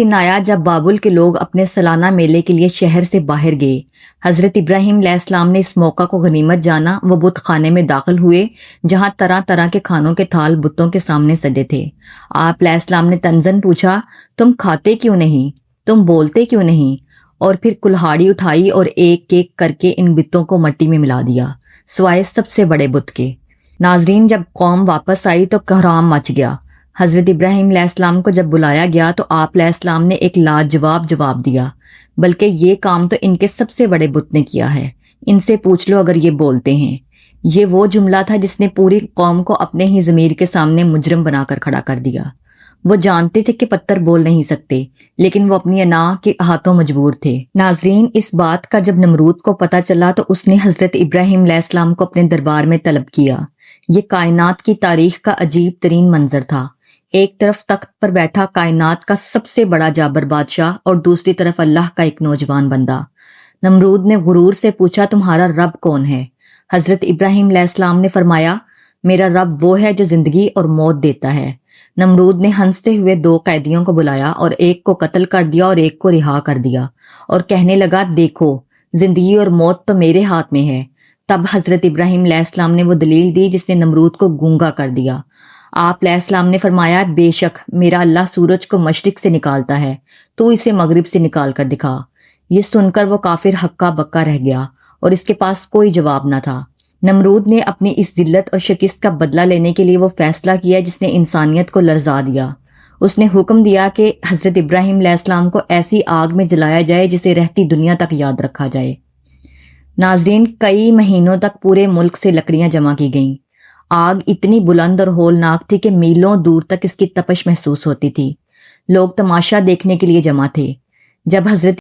دن آیا جب بابل کے لوگ اپنے سالانہ میلے کے لیے شہر سے باہر گئے۔ حضرت ابراہیم علیہ السلام نے اس موقع کو غنیمت جانا، وہ بت خانے میں داخل ہوئے جہاں طرح طرح کے کھانوں کے تھال بتوں کے سامنے سجے تھے۔ آپ علیہ السلام نے تنزن پوچھا، تم کھاتے کیوں نہیں؟ تم بولتے کیوں نہیں؟ اور پھر کلہاڑی اٹھائی اور ایک ایک کر کے ان بتوں کو مٹی میں ملا دیا، سوائے سب سے بڑے بت کے۔ ناظرین، جب قوم واپس آئی تو کہرام مچ گیا۔ حضرت ابراہیم علیہ السلام کو جب بلایا گیا تو آپ علیہ السلام نے ایک لاجواب جواب دیا، بلکہ یہ کام تو ان کے سب سے بڑے بت نے کیا ہے، ان سے پوچھ لو اگر یہ بولتے ہیں۔ یہ وہ جملہ تھا جس نے پوری قوم کو اپنے ہی ضمیر کے سامنے مجرم بنا کر کھڑا کر دیا۔ وہ جانتے تھے کہ پتھر بول نہیں سکتے، لیکن وہ اپنی انا کے ہاتھوں مجبور تھے۔ ناظرین، اس بات کا جب نمرود کو پتہ چلا تو اس نے حضرت ابراہیم علیہ السلام کو اپنے دربار میں طلب کیا۔ یہ کائنات کی تاریخ کا عجیب ترین منظر تھا۔ ایک طرف تخت پر بیٹھا کائنات کا سب سے بڑا جابر بادشاہ اور دوسری طرف اللہ کا ایک نوجوان بندہ۔ نمرود نے غرور سے پوچھا، تمہارا رب کون ہے؟ حضرت ابراہیم علیہ السلام نے فرمایا، میرا رب وہ ہے جو زندگی اور موت دیتا ہے۔ نمرود نے ہنستے ہوئے 2 قیدیوں کو بلایا اور ایک کو قتل کر دیا اور ایک کو رہا کر دیا، اور کہنے لگا، دیکھو زندگی اور موت تو میرے ہاتھ میں ہے۔ تب حضرت ابراہیم علیہ السلام نے وہ دلیل دی جس نے نمرود کو گونگا کر دیا۔ آپ علیہ السلام نے فرمایا، بے شک میرا اللہ سورج کو مشرق سے نکالتا ہے، تو اسے مغرب سے نکال کر دکھا۔ یہ سن کر وہ کافر ہکا بکا رہ گیا اور اس کے پاس کوئی جواب نہ تھا۔ نمرود نے اپنی اس ذلت اور شکست کا بدلہ لینے کے لیے وہ فیصلہ کیا جس نے انسانیت کو لرزا دیا۔ اس نے حکم دیا کہ حضرت ابراہیم علیہ السلام کو ایسی آگ میں جلایا جائے جسے رہتی دنیا تک یاد رکھا جائے۔ ناظرین، کئی مہینوں تک پورے ملک سے لکڑیاں جمع کی گئیں۔ آگ اتنی بلند اور ہولناک تھی کہ میلوں دور تک اس کی تپش محسوس ہوتی تھی۔ لوگ تماشا دیکھنے کے لیے جمع تھے۔ جب حضرت